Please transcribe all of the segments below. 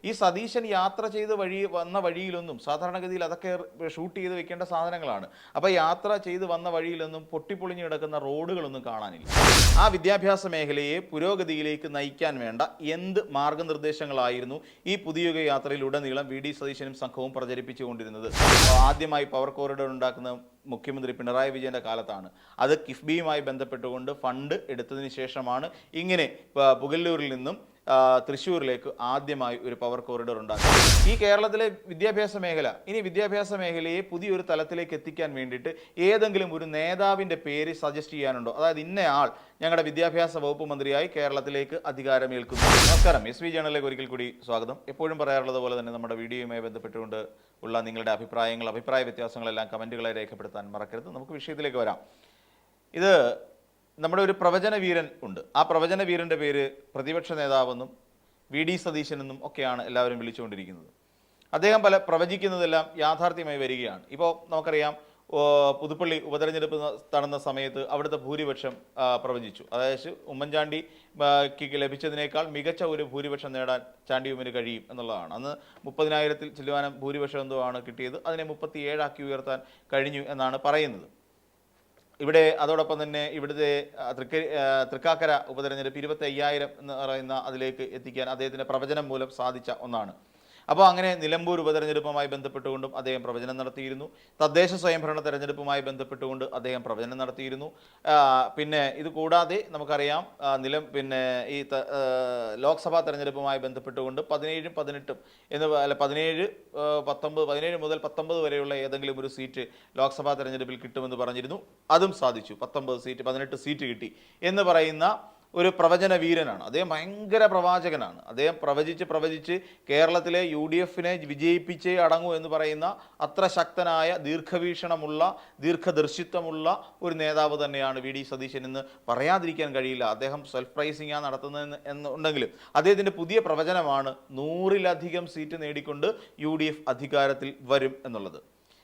ഈ സതീശൻ യാത്ര ചെയ്ത് വന്ന വഴിയിലൊന്നും സാധാരണഗതിയിൽ അതൊക്കെ ഷൂട്ട് ചെയ്ത് വെക്കേണ്ട സാധനങ്ങളാണ്. അപ്പോൾ യാത്ര ചെയ്ത് വന്ന വഴിയിലൊന്നും പൊട്ടിപ്പൊളിഞ്ഞു കിടക്കുന്ന റോഡുകളൊന്നും കാണാനില്ല. ആ വിദ്യാഭ്യാസ മേഖലയെ പുരോഗതിയിലേക്ക് നയിക്കാൻ വേണ്ട എന്ത് മാർഗനിർദ്ദേശങ്ങളായിരുന്നു ഈ പുതിയുഗ യാത്രയിലുടനീളം വി ഡി സതീശനും സംഘവും പ്രചരിപ്പിച്ചുകൊണ്ടിരുന്നത്? ആദ്യമായി പവർ കോറിഡോർ ഉണ്ടാക്കുന്ന മുഖ്യമന്ത്രി പിണറായി വിജയന്റെ കാലത്താണ്. അത് കിഫ്ബിയുമായി ബന്ധപ്പെട്ടുകൊണ്ട് ഫണ്ട് എടുത്തതിന് ശേഷമാണ് ഇങ്ങനെ പുഗല്ലൂരിൽ നിന്നും തൃശ്ശൂരിലേക്ക് ആദ്യമായി ഒരു പവർ കോറിഡോർ ഉണ്ടാക്കി. ഈ കേരളത്തിലെ വിദ്യാഭ്യാസ മേഖലയെ പുതിയൊരു തലത്തിലേക്ക് എത്തിക്കാൻ വേണ്ടിയിട്ട് ഏതെങ്കിലും ഒരു നേതാവിൻ്റെ പേര് സജസ്റ്റ് ചെയ്യാനുണ്ടോ? അതായത് ഇന്നയാൾ ഞങ്ങളുടെ വിദ്യാഭ്യാസ വകുപ്പ് മന്ത്രിയായി കേരളത്തിലേക്ക് അധികാരമേൽക്കുന്നു. നമസ്കാരം, SV ജേണലിലേക്ക് ഒരിക്കൽ കൂടി സ്വാഗതം. എപ്പോഴും പറയാറുള്ളത് പോലെ തന്നെ നമ്മുടെ വീഡിയോയുമായി ബന്ധപ്പെട്ടുകൊണ്ട് ഉള്ള നിങ്ങളുടെ അഭിപ്രായ വ്യത്യാസങ്ങളെല്ലാം കമൻറ്റുകളെ രേഖപ്പെടുത്താൻ മറക്കരുത്. നമുക്ക് വിഷയത്തിലേക്ക് വരാം. ഇത് നമ്മുടെ ഒരു പ്രവചന വീരൻ ഉണ്ട്. ആ പ്രവചന വീരൻ്റെ പേര് പ്രതിപക്ഷ നേതാവെന്നും വി ഡി സതീശനെന്നും ഒക്കെയാണ് എല്ലാവരും വിളിച്ചുകൊണ്ടിരിക്കുന്നത്. അദ്ദേഹം പ്രവചിക്കുന്നതെല്ലാം യാഥാർത്ഥ്യമായി വരികയാണ്. ഇപ്പോൾ നമുക്കറിയാം, പുതുപ്പള്ളി ഉപതെരഞ്ഞെടുപ്പ് നടന്ന സമയത്ത് അവിടുത്തെ ഭൂരിപക്ഷം പ്രവചിച്ചു. അതായത് ഉമ്മൻചാണ്ടിക്ക് ലഭിച്ചതിനേക്കാൾ മികച്ച ഒരു ഭൂരിപക്ഷം നേടാൻ ചാണ്ടി ഉമ്മന് കഴിയും എന്നുള്ളതാണ്. അന്ന് 30,000-ൽ ചില്ലുവാനം ഭൂരിപക്ഷം എന്തോ ആണ് കിട്ടിയത്. അതിനെ 37 ഉയർത്താൻ കഴിഞ്ഞു എന്നാണ് പറയുന്നത്. ഇവിടെ അതോടൊപ്പം തന്നെ ഇവിടുത്തെ തൃക്കാക്കര ഉപതെരഞ്ഞെടുപ്പ് 25,000 എന്ന് പറയുന്ന അതിലേക്ക് എത്തിക്കാൻ അദ്ദേഹത്തിൻ്റെ പ്രവചനം മൂലം സാധിച്ച ഒന്നാണ്. അപ്പോൾ അങ്ങനെ നിലമ്പൂർ ഉപതെരഞ്ഞെടുപ്പുമായി ബന്ധപ്പെട്ടുകൊണ്ടും അദ്ദേഹം പ്രവചനം നടത്തിയിരുന്നു. തദ്ദേശ സ്വയംഭരണ തെരഞ്ഞെടുപ്പുമായി ബന്ധപ്പെട്ടുകൊണ്ട് അദ്ദേഹം പ്രവചനം നടത്തിയിരുന്നു. പിന്നെ ഇത് കൂടാതെ നമുക്കറിയാം, ഈ ലോക്സഭാ തെരഞ്ഞെടുപ്പുമായി ബന്ധപ്പെട്ടുകൊണ്ട് 17, 18 17 മുതൽ 19 വരെയുള്ള ഏതെങ്കിലും ഒരു സീറ്റ് ലോക്സഭാ തെരഞ്ഞെടുപ്പിൽ കിട്ടുമെന്ന് പറഞ്ഞിരുന്നു. അതും സാധിച്ചു. 19 സീറ്റ്, 18 സീറ്റ് കിട്ടി എന്ന് പറയുന്ന ഒരു പ്രവചന വീരനാണ് അദ്ദേഹം. ഭയങ്കര പ്രവാചകനാണ് അദ്ദേഹം. പ്രവചിച്ച് കേരളത്തിലെ UDFനെ വിജയിപ്പിച്ചേ അടങ്ങൂ എന്ന് പറയുന്ന അത്ര ശക്തനായ ദീർഘദർശിത്വമുള്ള ഒരു നേതാവ് തന്നെയാണ് വി ഡി സതീശൻ എന്ന് പറയാതിരിക്കാൻ കഴിയില്ല. അദ്ദേഹം സെൽഫ് പ്രൈസിംഗ് നടത്തുന്നത് എന്നുണ്ടെങ്കിലും അദ്ദേഹത്തിൻ്റെ പുതിയ പ്രവചനമാണ് 100-ലധികം സീറ്റ് നേടിക്കൊണ്ട് UDF അധികാരത്തിൽ വരും എന്നുള്ളത്.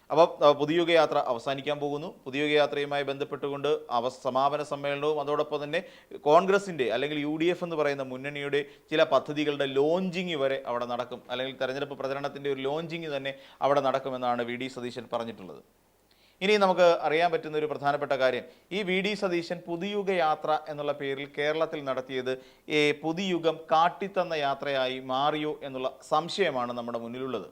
അപ്പോൾ പുതിയുഗ യാത്ര അവസാനിക്കാൻ പോകുന്നു. പുതിയുഗ യാത്രയുമായി ബന്ധപ്പെട്ടുകൊണ്ട് സമാപന സമ്മേളനവും അതോടൊപ്പം തന്നെ കോൺഗ്രസിൻ്റെ അല്ലെങ്കിൽ UDF എന്ന് പറയുന്ന മുന്നണിയുടെ ചില പദ്ധതികളുടെ ലോഞ്ചിങ് വരെ അവിടെ നടക്കും. അല്ലെങ്കിൽ തെരഞ്ഞെടുപ്പ് പ്രചരണത്തിൻ്റെ ഒരു ലോഞ്ചിങ് തന്നെ അവിടെ നടക്കുമെന്നാണ് വി ഡി സതീശൻ പറഞ്ഞിട്ടുള്ളത്. ഇനി നമുക്ക് അറിയാൻ പറ്റുന്ന ഒരു പ്രധാനപ്പെട്ട കാര്യം, ഈ വി ഡി സതീശൻ പുതിയുഗ യാത്ര എന്നുള്ള പേരിൽ കേരളത്തിൽ നടത്തിയത് പുതുയുഗം കാട്ടിത്തന്ന യാത്രയായി മാറിയോ എന്നുള്ള സംശയമാണ് നമ്മുടെ മുന്നിലുള്ളത്.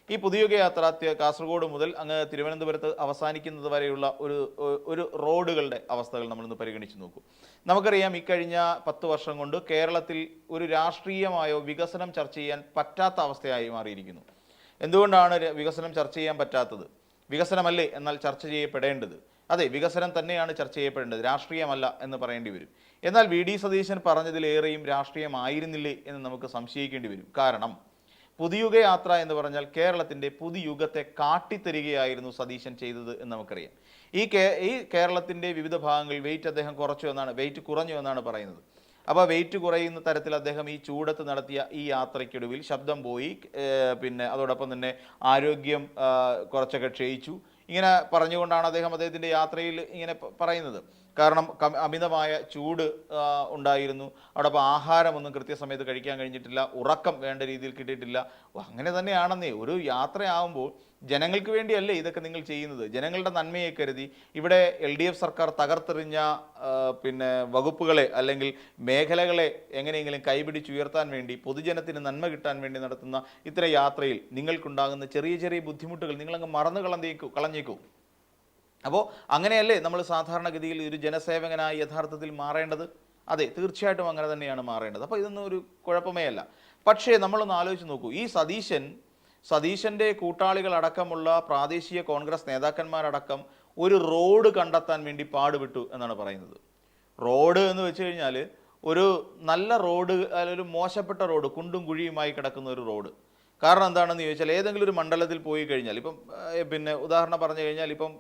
ഈ പുതിയുഗ യാത്ര കാസർഗോഡ് മുതൽ അങ്ങ് തിരുവനന്തപുരത്ത് അവസാനിക്കുന്നത് വരെയുള്ള ഒരു റോഡുകളുടെ അവസ്ഥകൾ നമ്മളൊന്ന് പരിഗണിച്ച് നോക്കൂ. നമുക്കറിയാം, ഇക്കഴിഞ്ഞ 10 വർഷം കൊണ്ട് കേരളത്തിൽ ഒരു രാഷ്ട്രീയമായോ വികസനം ചർച്ച ചെയ്യാൻ പറ്റാത്ത അവസ്ഥയായി മാറിയിരിക്കുന്നു. എന്തുകൊണ്ടാണ് വികസനം ചർച്ച ചെയ്യാൻ പറ്റാത്തത്? വികസനമല്ലേ എന്നാൽ ചർച്ച ചെയ്യപ്പെടേണ്ടത്? അതെ, വികസനം തന്നെയാണ് ചർച്ച ചെയ്യപ്പെടേണ്ടത്, രാഷ്ട്രീയമല്ല എന്ന് പറയേണ്ടി വരും. എന്നാൽ വി ഡി സതീശൻ പറഞ്ഞതിലേറെയും രാഷ്ട്രീയമായിരുന്നില്ലേ എന്ന് നമുക്ക് സംശയിക്കേണ്ടി വരും. കാരണം പുതിയുഗ യാത്ര എന്ന് പറഞ്ഞാൽ കേരളത്തിൻ്റെ പുതുയുഗത്തെ കാട്ടിത്തരികയായിരുന്നു സതീശൻ ചെയ്തത് എന്ന് നമുക്കറിയാം. ഈ കേരളത്തിൻ്റെ വിവിധ ഭാഗങ്ങളിൽ വെയിറ്റ് കുറഞ്ഞു എന്നാണ് പറയുന്നത്. അപ്പോൾ വെയിറ്റ് കുറയുന്ന തരത്തിൽ അദ്ദേഹം ഈ ചൂടത്ത് നടത്തിയ ഈ യാത്രയ്ക്കൊടുവിൽ ശബ്ദം പോയി, പിന്നെ അതോടൊപ്പം തന്നെ ആരോഗ്യം കുറച്ചൊക്കെ ക്ഷയിച്ചു. ഇങ്ങനെ പറഞ്ഞുകൊണ്ടാണ് അദ്ദേഹത്തിൻ്റെ യാത്രയിൽ ഇങ്ങനെ പറയുന്നത്. കാരണം അമിതമായ ചൂട് ഉണ്ടായിരുന്നു. അതോടൊപ്പം ആഹാരമൊന്നും കൃത്യസമയത്ത് കഴിക്കാൻ കഴിഞ്ഞിട്ടില്ല, ഉറക്കം വേണ്ട രീതിയിൽ കിട്ടിയിട്ടില്ല. അങ്ങനെ തന്നെയാണെന്നേ, ഒരു യാത്രയാവുമ്പോൾ ജനങ്ങൾക്ക് വേണ്ടിയല്ലേ ഇതൊക്കെ നിങ്ങൾ ചെയ്യുന്നത്? ജനങ്ങളുടെ നന്മയെ കരുതി ഇവിടെ LDF സർക്കാർ തകർത്തെറിഞ്ഞ വകുപ്പുകളെ അല്ലെങ്കിൽ മേഖലകളെ എങ്ങനെയെങ്കിലും കൈപിടിച്ചുയർത്താൻ വേണ്ടി, പൊതുജനത്തിന് നന്മ കിട്ടാൻ വേണ്ടി നടത്തുന്ന ഇത്തരം യാത്രയിൽ നിങ്ങൾക്കുണ്ടാകുന്ന ചെറിയ ചെറിയ ബുദ്ധിമുട്ടുകൾ നിങ്ങളങ്ങ് മറന്നു കളഞ്ഞേക്കൂ. അപ്പോൾ അങ്ങനെയല്ലേ നമ്മൾ സാധാരണഗതിയിൽ ഒരു ജനസേവകനായി യഥാർത്ഥത്തിൽ മാറേണ്ടത്? അതെ, തീർച്ചയായിട്ടും അങ്ങനെ തന്നെയാണ് മാറേണ്ടത്. അപ്പോൾ ഇതൊന്നും ഒരു കുഴപ്പമേ അല്ല. പക്ഷേ നമ്മളൊന്ന് ആലോചിച്ച് നോക്കൂ, ഈ സതീശൻ്റെ കൂട്ടാളികളടക്കമുള്ള പ്രാദേശിക കോൺഗ്രസ് നേതാക്കന്മാരടക്കം ഒരു റോഡ് കണ്ടെത്താൻ വേണ്ടി പാടുപെട്ടു എന്നാണ് പറയുന്നത്. റോഡ് എന്ന് വെച്ച് കഴിഞ്ഞാൽ ഒരു നല്ല റോഡ്, ഒരു മോശപ്പെട്ട റോഡ്, കുണ്ടും കുഴിയുമായി കിടക്കുന്ന ഒരു റോഡ്. കാരണം എന്താണെന്ന് ചോദിച്ചാൽ, ഏതെങ്കിലും ഒരു മണ്ഡലത്തിൽ പോയി കഴിഞ്ഞാൽ, ഇപ്പം ഉദാഹരണം പറഞ്ഞു കഴിഞ്ഞാൽ ഇപ്പം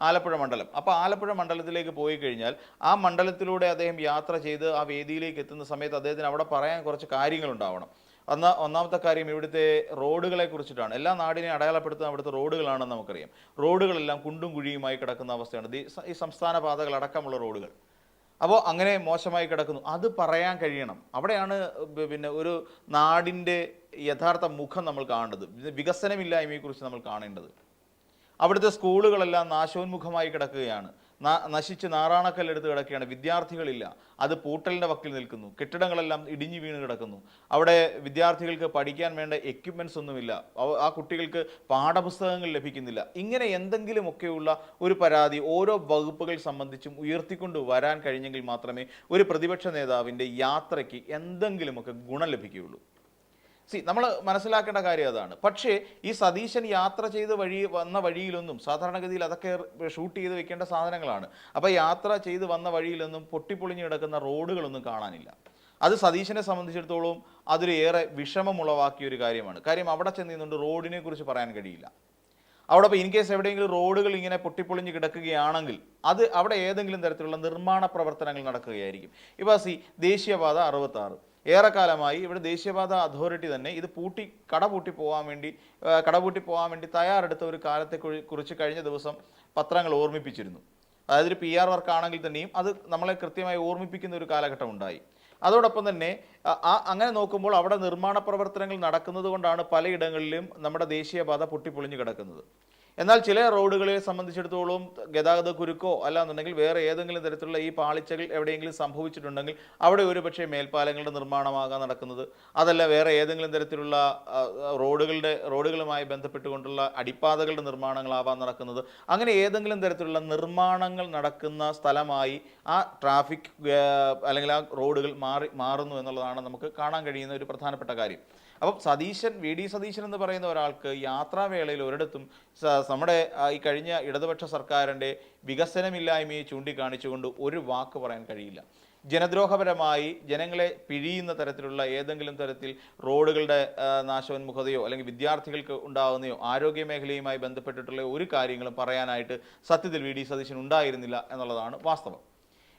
ആലപ്പുഴ മണ്ഡലം, അപ്പോൾ ആലപ്പുഴ മണ്ഡലത്തിലേക്ക് പോയി കഴിഞ്ഞാൽ ആ മണ്ഡലത്തിലൂടെ അദ്ദേഹം യാത്ര ചെയ്ത് ആ വേദിയിലേക്ക് എത്തുന്ന സമയത്ത് അദ്ദേഹത്തിന് അവിടെ പറയാൻ കുറച്ച് കാര്യങ്ങളുണ്ടാവണം. ഒന്നാമത്തെ കാര്യം ഇവിടുത്തെ റോഡുകളെ കുറിച്ചിട്ടാണ്. എല്ലാ നാടിനെയും അടയാളപ്പെടുത്തുന്ന അവിടുത്തെ റോഡുകളാണെന്ന് നമുക്കറിയാം. റോഡുകളെല്ലാം കുണ്ടും കുഴിയുമായി കിടക്കുന്ന അവസ്ഥയാണ്. ഈ സംസ്ഥാന പാതകളടക്കമുള്ള റോഡുകൾ അപ്പോൾ അങ്ങനെ മോശമായി കിടക്കുന്നു, അത് പറയാൻ കഴിയണം. അവിടെയാണ് പിന്നെ ഒരു നാടിൻ്റെ യഥാർത്ഥ മുഖം നമ്മൾ കാണേണ്ടത്, വികസനമില്ലായ്മയെക്കുറിച്ച് നമ്മൾ കാണേണ്ടത്. അവിടുത്തെ സ്കൂളുകളെല്ലാം നാശോന്മുഖമായി കിടക്കുകയാണ്, നശിച്ച് നാറാണക്കല്ലെടുത്ത് കിടക്കുകയാണ്, വിദ്യാർത്ഥികളില്ല, അത് പൂട്ടലിൻ്റെ വക്കിൽ നിൽക്കുന്നു, കെട്ടിടങ്ങളെല്ലാം ഇടിഞ്ഞു വീണ് കിടക്കുന്നു, അവിടെ വിദ്യാർത്ഥികൾക്ക് പഠിക്കാൻ വേണ്ട എക്യുപ്മെൻറ്റ്സ് ഒന്നുമില്ല, ആ കുട്ടികൾക്ക് പാഠപുസ്തകങ്ങൾ ലഭിക്കുന്നില്ല. ഇങ്ങനെ എന്തെങ്കിലുമൊക്കെയുള്ള ഒരു പരാതി ഓരോ വകുപ്പുകൾ സംബന്ധിച്ചും ഉയർത്തിക്കൊണ്ട് വരാൻ കഴിഞ്ഞെങ്കിൽ മാത്രമേ ഒരു പ്രതിപക്ഷ നേതാവിൻ്റെ യാത്രയ്ക്ക് എന്തെങ്കിലുമൊക്കെ ഗുണം ലഭിക്കുകയുള്ളൂ. നമ്മൾ മനസ്സിലാക്കേണ്ട കാര്യം അതാണ്. പക്ഷേ ഈ സതീശൻ യാത്ര ചെയ്ത് വന്ന വഴിയിലൊന്നും, സാധാരണഗതിയിൽ അതൊക്കെ ഷൂട്ട് ചെയ്ത് വെക്കേണ്ട സാധനങ്ങളാണ്, അപ്പോൾ യാത്ര ചെയ്ത് വന്ന വഴിയിലൊന്നും പൊട്ടിപ്പൊളിഞ്ഞ് കിടക്കുന്ന റോഡുകളൊന്നും കാണാനില്ല. അത് സതീശനെ സംബന്ധിച്ചിടത്തോളം അതൊരു ഏറെ വിഷമമുളവാക്കിയ ഒരു കാര്യമാണ്. കാര്യം അവിടെ ചെന്നുകൊണ്ട് റോഡിനെ കുറിച്ച് പറയാൻ കഴിയില്ല. അവിടെ ഇപ്പോൾ ഇൻ കേസ് എവിടെയെങ്കിലും റോഡുകൾ ഇങ്ങനെ പൊട്ടിപ്പൊളിഞ്ഞ് കിടക്കുകയാണെങ്കിൽ അത് അവിടെ ഏതെങ്കിലും തരത്തിലുള്ള നിർമ്മാണ പ്രവർത്തനങ്ങൾ നടക്കുകയായിരിക്കും. ഇപ്പോൾ ദേശീയപാത 66 ഏറെക്കാലമായി ഇവിടെ ദേശീയപാത അതോറിറ്റി തന്നെ ഇത് കടപൂട്ടി പോകാൻ വേണ്ടി തയ്യാറെടുത്ത ഒരു കാലത്തെ കുറിച്ച് കഴിഞ്ഞ ദിവസം പത്രങ്ങൾ ഓർമ്മിപ്പിച്ചിരുന്നു. അതായത് ഒരു PR വർക്ക് ആണെങ്കിൽ തന്നെയും അത് നമ്മളെ കൃത്യമായി ഓർമ്മിപ്പിക്കുന്ന ഒരു കാലഘട്ടം ഉണ്ടായി. അതോടൊപ്പം തന്നെ അങ്ങനെ നോക്കുമ്പോൾ അവിടെ നിർമ്മാണ പ്രവർത്തനങ്ങൾ നടക്കുന്നത് കൊണ്ടാണ് പലയിടങ്ങളിലും നമ്മുടെ ദേശീയപാത പൊട്ടിപ്പൊളിഞ്ഞു കിടക്കുന്നത്. എന്നാൽ ചില റോഡുകളെ സംബന്ധിച്ചിടത്തോളം ഗതാഗത കുരുക്കോ അല്ലാന്നുണ്ടെങ്കിൽ വേറെ ഏതെങ്കിലും തരത്തിലുള്ള ഈ പാളിച്ചകൾ എവിടെയെങ്കിലും സംഭവിച്ചിട്ടുണ്ടെങ്കിൽ അവിടെ ഒരുപക്ഷെ മേൽപ്പാലങ്ങളുടെ നിർമ്മാണമാകാൻ നടക്കുന്നത്, അതല്ല വേറെ ഏതെങ്കിലും തരത്തിലുള്ള റോഡുകളുമായി ബന്ധപ്പെട്ടുകൊണ്ടുള്ള അടിപ്പാതകളുടെ നിർമ്മാണങ്ങളാവാൻ നടക്കുന്നത്. അങ്ങനെ ഏതെങ്കിലും തരത്തിലുള്ള നിർമ്മാണങ്ങൾ നടക്കുന്ന സ്ഥലമായി ആ ട്രാഫിക് അല്ലെങ്കിൽ ആ റോഡുകൾ മാറുന്നു എന്നുള്ളതാണ് നമുക്ക് കാണാൻ കഴിയുന്ന ഒരു പ്രധാനപ്പെട്ട കാര്യം. അപ്പം VD സതീശൻ എന്ന് പറയുന്ന ഒരാൾക്ക് യാത്രാവേളയിൽ ഒരിടത്തും നമ്മുടെ ഈ കഴിഞ്ഞ ഇടതുപക്ഷ സർക്കാരിൻ്റെ വികസനമില്ലായ്മയെ ചൂണ്ടിക്കാണിച്ചുകൊണ്ട് ഒരു വാക്ക് പറയാൻ കഴിയില്ല. ജനദ്രോഹപരമായി ജനങ്ങളെ പിഴിയുന്ന തരത്തിലുള്ള ഏതെങ്കിലും തരത്തിൽ റോഡുകളുടെ നാശോന്മുഖതയോ അല്ലെങ്കിൽ വിദ്യാർത്ഥികൾക്ക് ഉണ്ടാകുന്നയോ ആരോഗ്യ മേഖലയുമായി ബന്ധപ്പെട്ടിട്ടുള്ള ഒരു കാര്യങ്ങളും പറയാനായിട്ട് സത്യത്തിൽ VD സതീശൻ ഉണ്ടായിരുന്നില്ല എന്നുള്ളതാണ് വാസ്തവം.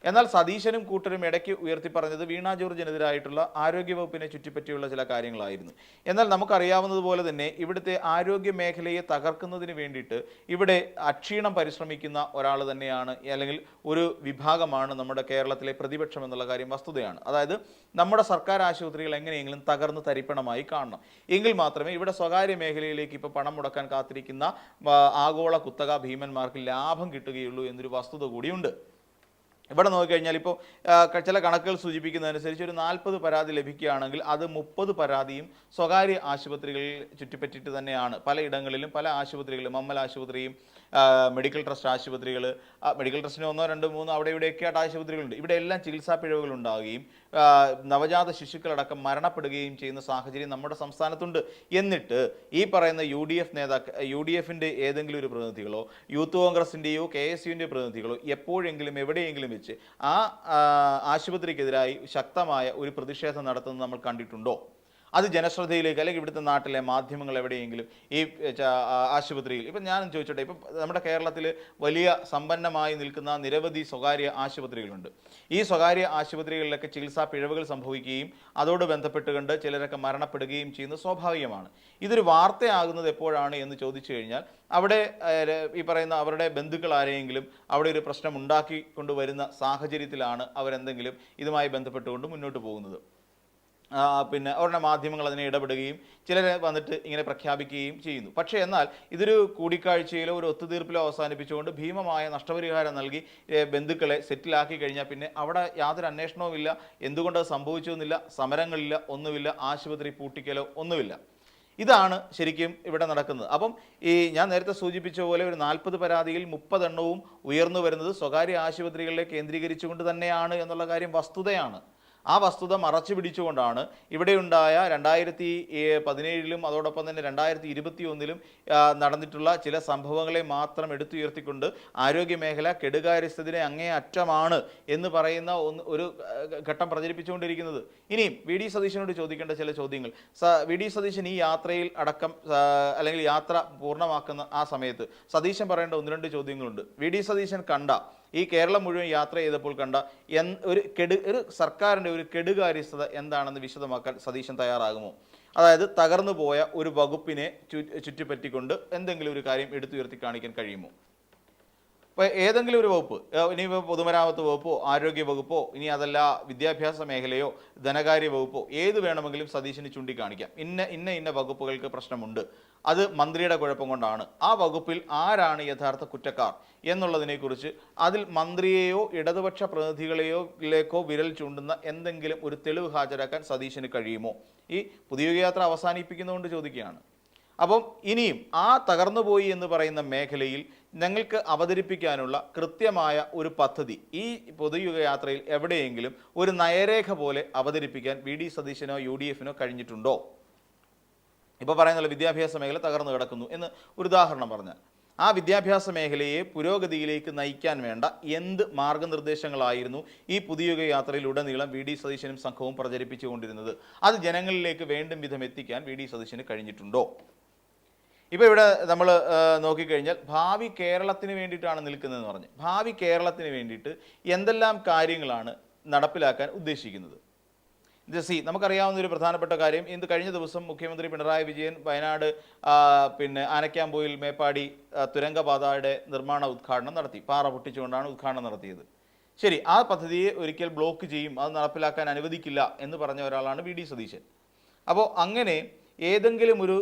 എന്നാൽ സതീശനും കൂട്ടരും ഇടയ്ക്ക് ഉയർത്തി പറഞ്ഞത് വീണ ജോർജിനെതിരായിട്ടുള്ള ആരോഗ്യവകുപ്പിനെ ചുറ്റിപ്പറ്റിയുള്ള ചില കാര്യങ്ങളായിരുന്നു. എന്നാൽ നമുക്കറിയാവുന്നതുപോലെ തന്നെ ഇവിടുത്തെ ആരോഗ്യ മേഖലയെ തകർക്കുന്നതിന് വേണ്ടിയിട്ട് ഇവിടെ അക്ഷീണം പരിശ്രമിക്കുന്ന ഒരാൾ തന്നെയാണ്, അല്ലെങ്കിൽ ഒരു വിഭാഗമാണ് നമ്മുടെ കേരളത്തിലെ പ്രതിപക്ഷം എന്നുള്ള കാര്യം വസ്തുതയാണ്. അതായത് നമ്മുടെ സർക്കാർ ആശുപത്രികൾ എങ്ങനെയെങ്കിലും തകർന്ന് തരിപ്പണമായി കാണണം, എങ്കിൽ മാത്രമേ ഇവിടെ സ്വകാര്യ മേഖലയിലേക്ക് ഇപ്പോൾ പണം മുടക്കാൻ കാത്തിരിക്കുന്ന ആഗോള കുത്തക ഭീമന്മാർക്ക് ലാഭം കിട്ടുകയുള്ളൂ എന്നൊരു വസ്തുത കൂടിയുണ്ട്. ഇവിടെ നോക്കിക്കഴിഞ്ഞാൽ ഇപ്പോൾ ചില കണക്കുകൾ സൂചിപ്പിക്കുന്നതനുസരിച്ച് ഒരു 40 പരാതി ലഭിക്കുകയാണെങ്കിൽ അത് 30 പരാതിയും സ്വകാര്യ ആശുപത്രികളിൽ ചുറ്റിപ്പറ്റിയിട്ട് തന്നെയാണ്. പലയിടങ്ങളിലും പല ആശുപത്രികളും, മമ്മൽ ആശുപത്രിയും മെഡിക്കൽ ട്രസ്റ്റ് ആശുപത്രികൾ, മെഡിക്കൽ ട്രസ്റ്റിന് 1, 2, 3 അവിടെ ഇവിടെയൊക്കെ ആയിട്ട് ആശുപത്രികളുണ്ട്. ഇവിടെ എല്ലാം ചികിത്സാ പിഴവുകൾ ഉണ്ടാവുകയും നവജാത ശിശുക്കളടക്കം മരണപ്പെടുകയും ചെയ്യുന്ന സാഹചര്യം നമ്മുടെ സംസ്ഥാനത്തുണ്ട്. എന്നിട്ട് ഈ പറയുന്ന UDFിൻ്റെ ഏതെങ്കിലും ഒരു പ്രതിനിധികളോ യൂത്ത് കോൺഗ്രസിൻ്റെയോ KSUവിൻ്റെ പ്രതിനിധികളോ എപ്പോഴെങ്കിലും എവിടെയെങ്കിലും വെച്ച് ആ ആശുപത്രിക്കെതിരായി ശക്തമായ ഒരു പ്രതിഷേധം നടത്തുന്നത് നമ്മൾ കണ്ടിട്ടുണ്ടോ? അത് ജനശ്രദ്ധയിലേക്ക് അല്ലെങ്കിൽ ഇവിടുത്തെ നാട്ടിലെ മാധ്യമങ്ങൾ എവിടെയെങ്കിലും ഈ ആശുപത്രിയിൽ ഇപ്പം ഞാനും ചോദിച്ചോട്ടെ, ഇപ്പം നമ്മുടെ കേരളത്തിൽ വലിയ സമ്പന്നമായി നിൽക്കുന്ന നിരവധി സ്വകാര്യ ആശുപത്രികളുണ്ട്. ഈ സ്വകാര്യ ആശുപത്രികളിലൊക്കെ ചികിത്സാ പിഴവുകൾ സംഭവിക്കുകയും അതോട് ബന്ധപ്പെട്ടുകൊണ്ട് ചിലരൊക്കെ മരണപ്പെടുകയും ചെയ്യുന്നത് സ്വാഭാവികമാണ്. ഇതൊരു വാർത്തയാകുന്നത് എപ്പോഴാണ് എന്ന് ചോദിച്ചു കഴിഞ്ഞാൽ അവിടെ ഈ പറയുന്ന അവരുടെ ബന്ധുക്കൾ ആരെയെങ്കിലും അവിടെ ഒരു പ്രശ്നം ഉണ്ടാക്കി കൊണ്ടുവരുന്ന സാഹചര്യത്തിലാണ് അവരെന്തെങ്കിലും ഇതുമായി ബന്ധപ്പെട്ടുകൊണ്ട് മുന്നോട്ട് പോകുന്നത്. പിന്നെ അവരുടെ മാധ്യമങ്ങൾ അതിനെ ഇടപെടുകയും ചിലരെ വന്നിട്ട് ഇങ്ങനെ പ്രഖ്യാപിക്കുകയും ചെയ്യുന്നു. പക്ഷേ എന്നാൽ ഇതൊരു കൂടിക്കാഴ്ചയിലോ ഒരു ഒത്തുതീർപ്പിലോ അവസാനിപ്പിച്ചുകൊണ്ട് ഭീമമായ നഷ്ടപരിഹാരം നൽകി ബന്ധുക്കളെ സെറ്റിലാക്കി കഴിഞ്ഞാൽ പിന്നെ അവിടെ യാതൊരു അന്വേഷണവും ഇല്ല, എന്തുകൊണ്ടത് സംഭവിച്ചു എന്നില്ല, സമരങ്ങളില്ല, ഒന്നുമില്ല, ആശുപത്രി പൂട്ടിക്കലോ ഒന്നുമില്ല. ഇതാണ് ശരിക്കും ഇവിടെ നടക്കുന്നത്. അപ്പം ഈ ഞാൻ നേരത്തെ സൂചിപ്പിച്ച പോലെ ഒരു 40 പരാതിയിൽ 30 എണ്ണവും ഉയർന്നു വരുന്നത് സ്വകാര്യ ആശുപത്രികളിലെ കേന്ദ്രീകരിച്ചുകൊണ്ട് തന്നെയാണ് എന്നുള്ള കാര്യം വസ്തുതയാണ്. ആ വസ്തുത മറച്ചു പിടിച്ചുകൊണ്ടാണ് ഇവിടെയുണ്ടായ 2017 അതോടൊപ്പം തന്നെ 2021 നടന്നിട്ടുള്ള ചില സംഭവങ്ങളെ മാത്രം എടുത്തുയർത്തിക്കൊണ്ട് ആരോഗ്യ മേഖല കെടുകാര്യസ്ഥതയുടെ അങ്ങേയറ്റമാണ് എന്ന് പറയുന്ന ഒരു ഘട്ടം പ്രചരിപ്പിച്ചുകൊണ്ടിരിക്കുന്നത്. ഇനിയും VD സതീശനോട് ചോദിക്കേണ്ട ചില ചോദ്യങ്ങൾ. VD സതീശൻ ഈ യാത്രയിൽ അടക്കം അല്ലെങ്കിൽ യാത്ര പൂർണ്ണമാക്കുന്ന ആ സമയത്ത് സതീശൻ പറയേണ്ട 1-2 ചോദ്യങ്ങളുണ്ട്. VD സതീശൻ കണ്ട ഈ കേരളം മുഴുവൻ യാത്ര ചെയ്തപ്പോൾ കണ്ട ഒരു സർക്കാരിൻ്റെ ഒരു കെടുകാര്യസ്ഥത എന്താണെന്ന് വിശദമാക്കാൻ സതീശൻ തയ്യാറാകുമോ? അതായത് തകർന്നു പോയ ഒരു വകുപ്പിനെ ചുറ്റിപ്പറ്റിക്കൊണ്ട് എന്തെങ്കിലും ഒരു കാര്യം എടുത്തുയർത്തി കാണിക്കാൻ കഴിയുമോ? ഇപ്പോൾ ഏതെങ്കിലും ഒരു വകുപ്പ്, ഇനിയിപ്പോൾ പൊതുമരാമത്ത് വകുപ്പോ ആരോഗ്യ വകുപ്പോ ഇനി അതല്ല വിദ്യാഭ്യാസ മേഖലയോ ധനകാര്യ വകുപ്പോ ഏത് വേണമെങ്കിലും സതീശന് ചൂണ്ടിക്കാണിക്കാം. ഇന്ന വകുപ്പുകൾക്ക് പ്രശ്നമുണ്ട്, അത് മന്ത്രിയുടെ കുഴപ്പം കൊണ്ടാണ്, ആ വകുപ്പിൽ ആരാണ് യഥാർത്ഥ കുറ്റക്കാർ എന്നുള്ളതിനെക്കുറിച്ച് അതിൽ മന്ത്രിയെയോ ഇടതുപക്ഷ പ്രതിനിധികളെയോ വിരൽ ചൂണ്ടുന്ന എന്തെങ്കിലും ഒരു തെളിവ് ഹാജരാക്കാൻ സതീശന് കഴിയുമോ? ഈ പുതിയ യാത്ര അവസാനിപ്പിക്കുന്നതുകൊണ്ട് ചോദിക്കുകയാണ്. അപ്പം ഇനിയും ആ തകർന്നുപോയി എന്ന് പറയുന്ന മേഖലയിൽ ഞങ്ങൾക്ക് അവതരിപ്പിക്കാനുള്ള കൃത്യമായ ഒരു പദ്ധതി ഈ പൊതുയുഗയാത്രയിൽ എവിടെയെങ്കിലും ഒരു നയരേഖ പോലെ അവതരിപ്പിക്കാൻ വി.ഡി. സതീശനോ UDF-നോ കഴിഞ്ഞിട്ടുണ്ടോ? ഇപ്പോൾ പറയുന്നുള്ള വിദ്യാഭ്യാസ മേഖല തകർന്നു കിടക്കുന്നു എന്ന് ഒരു ഉദാഹരണം പറഞ്ഞാൽ, ആ വിദ്യാഭ്യാസ മേഖലയെ പുരോഗതിയിലേക്ക് നയിക്കാൻ വേണ്ട എന്ത് മാർഗനിർദ്ദേശങ്ങളായിരുന്നു ഈ പുതിയുഗ യാത്രയിലുടനീളം വി.ഡി. സതീശനും സംഘവും പ്രചരിപ്പിച്ചുകൊണ്ടിരുന്നത്? അത് ജനങ്ങളിലേക്ക് വേണ്ടും വിധം എത്തിക്കാൻ വി.ഡി. സതീശന് കഴിഞ്ഞിട്ടുണ്ടോ? ഇപ്പോൾ ഇവിടെ നമ്മൾ നോക്കിക്കഴിഞ്ഞാൽ ഭാവി കേരളത്തിന് വേണ്ടിയിട്ടാണ് നിൽക്കുന്നതെന്ന് പറഞ്ഞ്, ഭാവി കേരളത്തിന് വേണ്ടിയിട്ട് എന്തെല്ലാം കാര്യങ്ങളാണ് നടപ്പിലാക്കാൻ ഉദ്ദേശിക്കുന്നത്? നമുക്കറിയാവുന്ന ഒരു പ്രധാനപ്പെട്ട കാര്യം, ഇന്ന് കഴിഞ്ഞ ദിവസം മുഖ്യമന്ത്രി പിണറായി വിജയൻ വയനാട് ആനക്കാംപൊയിൽ മേപ്പാടി തുരങ്കപാതയുടെ നിർമ്മാണ ഉദ്ഘാടനം നടത്തി. പാറ പൊട്ടിച്ചുകൊണ്ടാണ് ഉദ്ഘാടനം നടത്തിയത്. ശരി, ആ പദ്ധതിയെ ഒരിക്കൽ ബ്ലോക്ക് ചെയ്യും, അത് നടപ്പിലാക്കാൻ അനുവദിക്കില്ല എന്ന് പറഞ്ഞ ഒരാളാണ് വി.ഡി. സതീശൻ. അപ്പോൾ അങ്ങനെ ഏതെങ്കിലും ഒരു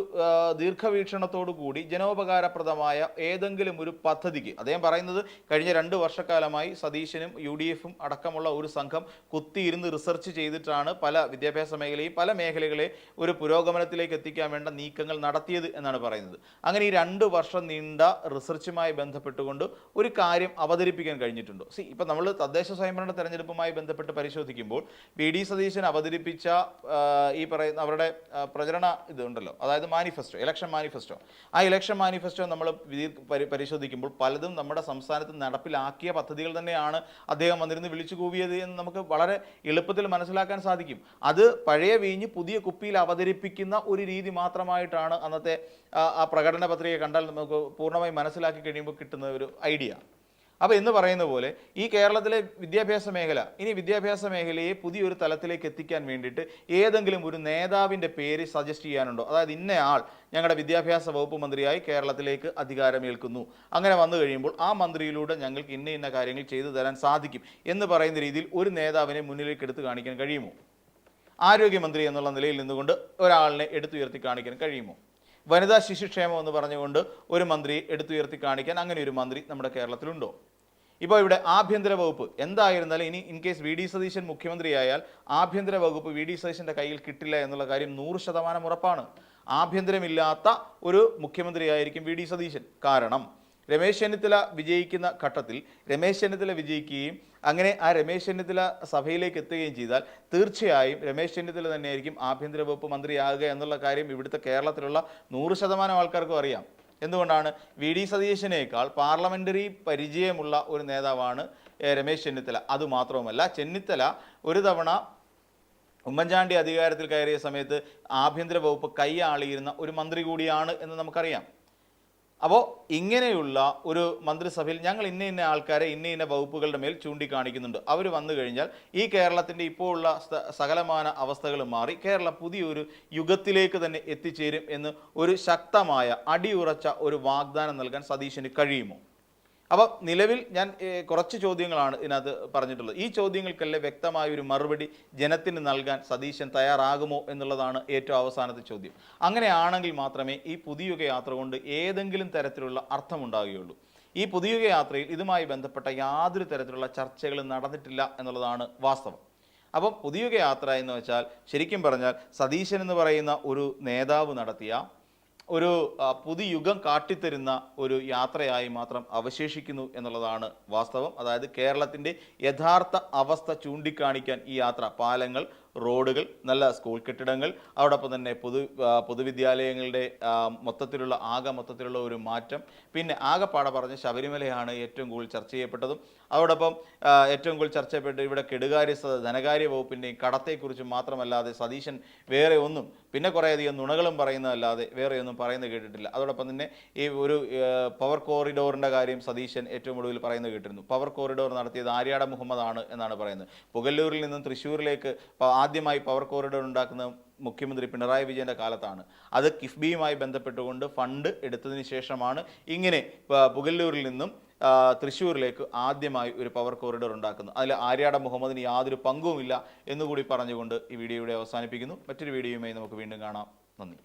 ദീർഘവീക്ഷണത്തോടു കൂടി ജനോപകാരപ്രദമായ ഏതെങ്കിലും ഒരു പദ്ധതിക്ക്, അദ്ദേഹം പറയുന്നത് കഴിഞ്ഞ 2 വർഷക്കാലമായി സതീശനും UDF-ഉം അടക്കമുള്ള ഒരു സംഘം കുത്തിയിരുന്ന് റിസർച്ച് ചെയ്തിട്ടാണ് പല വിദ്യാഭ്യാസ മേഖലയും പല മേഖലകളെ ഒരു പുരോഗമനത്തിലേക്ക് എത്തിക്കാൻ വേണ്ട നീക്കങ്ങൾ നടത്തിയത് എന്നാണ് പറയുന്നത്. അങ്ങനെ ഈ 2 വർഷം നീണ്ട റിസർച്ചുമായി ബന്ധപ്പെട്ടുകൊണ്ട് ഒരു കാര്യം അവതരിപ്പിക്കാൻ കഴിഞ്ഞിട്ടുണ്ടോ? ഇപ്പം നമ്മൾ തദ്ദേശ സ്വയംഭരണ തെരഞ്ഞെടുപ്പുമായി ബന്ധപ്പെട്ട് പരിശോധിക്കുമ്പോൾ വി.ഡി. സതീശൻ അവതരിപ്പിച്ച ഈ പറയുന്ന അവരുടെ പ്രചരണ ഇതുണ്ടല്ലോ, അതായത് മാനിഫെസ്റ്റോ, ഇലക്ഷൻ മാനിഫെസ്റ്റോ, ആ ഇലക്ഷൻ മാനിഫെസ്റ്റോ നമ്മൾ പരിശോധിക്കുമ്പോൾ പലതും നമ്മുടെ സംസ്ഥാനത്ത് നടപ്പിലാക്കിയ പദ്ധതികൾ തന്നെയാണ് അദ്ദേഹം വന്നിരുന്ന് വിളിച്ചു കൂവിയത് എന്ന് നമുക്ക് വളരെ എളുപ്പത്തിൽ മനസ്സിലാക്കാൻ സാധിക്കും. അത് പഴയ വീഞ്ഞ് പുതിയ കുപ്പിയിൽ അവതരിപ്പിക്കുന്ന ഒരു രീതി മാത്രമായിട്ടാണ് അന്നത്തെ ആ പ്രകടന പത്രിക കണ്ടാൽ നമുക്ക് പൂർണ്ണമായി മനസ്സിലാക്കി കഴിയുമ്പോൾ കിട്ടുന്ന ഒരു ഐഡിയ. അപ്പോൾ എന്ന് പറയുന്ന പോലെ ഈ കേരളത്തിലെ വിദ്യാഭ്യാസ മേഖല, ഇനി വിദ്യാഭ്യാസ മേഖലയെ പുതിയൊരു തലത്തിലേക്ക് എത്തിക്കാൻ വേണ്ടിയിട്ട് ഏതെങ്കിലും ഒരു നേതാവിൻ്റെ പേര് സജസ്റ്റ് ചെയ്യാനുണ്ടോ? അതായത് ഇന്നയാൾ ഞങ്ങളുടെ വിദ്യാഭ്യാസ വകുപ്പ് മന്ത്രിയായി കേരളത്തിലേക്ക് അധികാരമേൽക്കുന്നു, അങ്ങനെ വന്നു കഴിയുമ്പോൾ ആ മന്ത്രിയിലൂടെ ഞങ്ങൾക്ക് ഇന്ന കാര്യങ്ങൾ ചെയ്തു തരാൻ സാധിക്കും എന്ന് പറയുന്ന രീതിയിൽ ഒരു നേതാവിനെ മുന്നിലേക്ക് എടുത്തു കാണിക്കാൻ കഴിയുമോ? ആരോഗ്യമന്ത്രി എന്നുള്ള നിലയിൽ നിന്നുകൊണ്ട് ഒരാളിനെ എടുത്തുയർത്തി കാണിക്കാൻ കഴിയുമോ? വനിതാ ശിശുക്ഷേമം എന്ന് പറഞ്ഞുകൊണ്ട് ഒരു മന്ത്രിയെ എടുത്തുയർത്തി കാണിക്കാൻ അങ്ങനെ ഒരു മന്ത്രി നമ്മുടെ കേരളത്തിലുണ്ടോ? ഇപ്പോൾ ഇവിടെ ആഭ്യന്തര വകുപ്പ് എന്തായിരുന്നാലും ഇനി ഇൻ കേസ് വി.ഡി. സതീശൻ മുഖ്യമന്ത്രിയായാൽ ആഭ്യന്തര വകുപ്പ് വി.ഡി. സതീശൻ്റെ കയ്യിൽ കിട്ടില്ല എന്നുള്ള കാര്യം 100% ഉറപ്പാണ്. ആഭ്യന്തരമില്ലാത്ത ഒരു മുഖ്യമന്ത്രിയായിരിക്കും വി.ഡി. സതീശൻ. കാരണം രമേശ് ചെന്നിത്തല വിജയിക്കുന്ന ഘട്ടത്തിൽ രമേശ് ചെന്നിത്തല വിജയിക്കുകയും അങ്ങനെ ആ രമേശ് ചെന്നിത്തല സഭയിലേക്ക് എത്തുകയും ചെയ്താൽ തീർച്ചയായും രമേശ് ചെന്നിത്തല തന്നെയായിരിക്കും ആഭ്യന്തര വകുപ്പ് മന്ത്രിയാകുക എന്നുള്ള കാര്യം ഇവിടുത്തെ കേരളത്തിലുള്ള 100% ആൾക്കാർക്കും അറിയാം. എന്തുകൊണ്ടാണ്? വി.ഡി. സതീശനേക്കാൾ പാർലമെന്ററി പരിചയമുള്ള ഒരു നേതാവാണ് രമേശ് ചെന്നിത്തല. അതുമാത്രവുമല്ല, ചെന്നിത്തല ഒരു തവണ ഉമ്മൻചാണ്ടി അധികാരത്തിൽ കയറിയ സമയത്ത് ആഭ്യന്തര വകുപ്പ് കൈയാളിയിരുന്ന ഒരു മന്ത്രി കൂടിയാണ് എന്ന് നമുക്കറിയാം. അപ്പോൾ ഇങ്ങനെയുള്ള ഒരു മന്ത്രിസഭയിൽ ഞങ്ങൾ ഇന്ന ആൾക്കാരെ ഇന്ന വകുപ്പുകളുടെ മേൽ ചൂണ്ടിക്കാണിക്കുന്നുണ്ട്. അവർ വന്നു കഴിഞ്ഞാൽ ഈ കേരളത്തിൻ്റെ ഇപ്പോൾ ഉള്ള സകലമാന അവസ്ഥകൾ മാറി കേരളം പുതിയൊരു യുഗത്തിലേക്ക് തന്നെ എത്തിച്ചേരും എന്ന് ഒരു ശക്തമായ അടിയുറച്ച ഒരു വാഗ്ദാനം നൽകാൻ സതീശന് കഴിയുമോ? അപ്പം നിലവിൽ ഞാൻ കുറച്ച് ചോദ്യങ്ങളാണ് ഇതിനകത്ത് പറഞ്ഞിട്ടുള്ളത്. ഈ ചോദ്യങ്ങൾക്കെല്ലാം വ്യക്തമായ ഒരു മറുപടി ജനത്തിന് നൽകാൻ സതീശൻ തയ്യാറാകുമോ എന്നുള്ളതാണ് ഏറ്റവും അവസാനത്തെ ചോദ്യം. അങ്ങനെയാണെങ്കിൽ മാത്രമേ ഈ പുതിയുഗ യാത്ര കൊണ്ട് ഏതെങ്കിലും തരത്തിലുള്ള അർത്ഥമുണ്ടാകുകയുള്ളൂ. ഈ പുതിയുഗ യാത്രയിൽ ഇതുമായി ബന്ധപ്പെട്ട യാതൊരു തരത്തിലുള്ള ചർച്ചകളും നടന്നിട്ടില്ല എന്നുള്ളതാണ് വാസ്തവം. അപ്പം പുതിയുഗ യാത്ര എന്ന് വെച്ചാൽ ശരിക്കും പറഞ്ഞാൽ സതീശൻ എന്ന് പറയുന്ന ഒരു നേതാവ് നടത്തിയ ഒരു പുതുയുഗം കാട്ടിത്തരുന്ന ഒരു യാത്രയായി മാത്രം അവശേഷിക്കുന്നു എന്നുള്ളതാണ് വാസ്തവം. അതായത് കേരളത്തിൻ്റെ യഥാർത്ഥ അവസ്ഥ ചൂണ്ടിക്കാണിക്കാൻ ഈ യാത്ര, പാലങ്ങൾ, റോഡുകൾ, നല്ല സ്കൂൾ കെട്ടിടങ്ങൾ, അതോടൊപ്പം തന്നെ പൊതുവിദ്യാലയങ്ങളുടെ മൊത്തത്തിലുള്ള ഒരു മാറ്റം, പിന്നെ ആകെപ്പാടെ പറഞ്ഞ് ശബരിമലയാണ് ഏറ്റവും കൂടുതൽ ചർച്ച ചെയ്യപ്പെട്ടതും അതോടൊപ്പം ഏറ്റവും കൂടുതൽ ചർച്ച ചെയ്യപ്പെട്ട് ഇവിടെ ധനകാര്യ വകുപ്പിൻ്റെയും കടത്തെക്കുറിച്ചും മാത്രമല്ലാതെ സതീശൻ വേറെ ഒന്നും, പിന്നെ കുറേയധികം നുണകളും പറയുന്നതല്ലാതെ വേറെ ഒന്നും പറയുന്നത് കേട്ടിട്ടില്ല. അതോടൊപ്പം തന്നെ ഈ ഒരു പവർ കോറിഡോറിൻ്റെ കാര്യം സതീശൻ ഏറ്റവും ഒടുവിൽ പറയുന്നത് കേട്ടിരുന്നു. പവർ കോറിഡോർ നടത്തിയത് ആര്യാട മുഹമ്മദ് ആണ് എന്നാണ് പറയുന്നത്. പുഗല്ലൂരിൽ നിന്നും തൃശ്ശൂരിലേക്ക് ആദ്യമായി പവർ കോറിഡോർ ഉണ്ടാക്കുന്ന മുഖ്യമന്ത്രി പിണറായി വിജയൻ്റെ കാലത്താണ്. അത് കിഫ്ബിയുമായി ബന്ധപ്പെട്ടുകൊണ്ട് ഫണ്ട് എടുത്തതിന് ശേഷമാണ് ഇങ്ങനെ പുഗല്ലൂരിൽ നിന്നും തൃശ്ശൂരിലേക്ക് ആദ്യമായി ഒരു പവർ കോറിഡോർ ഉണ്ടാക്കുന്നത്. അതിൽ ആര്യാട മുഹമ്മദിന് യാതൊരു പങ്കുമില്ല എന്നുകൂടി പറഞ്ഞുകൊണ്ട് ഈ വീഡിയോ ഇവിടെ അവസാനിപ്പിക്കുന്നു. മറ്റൊരു വീഡിയോയുമായി നമുക്ക് വീണ്ടും കാണാം. നന്ദി.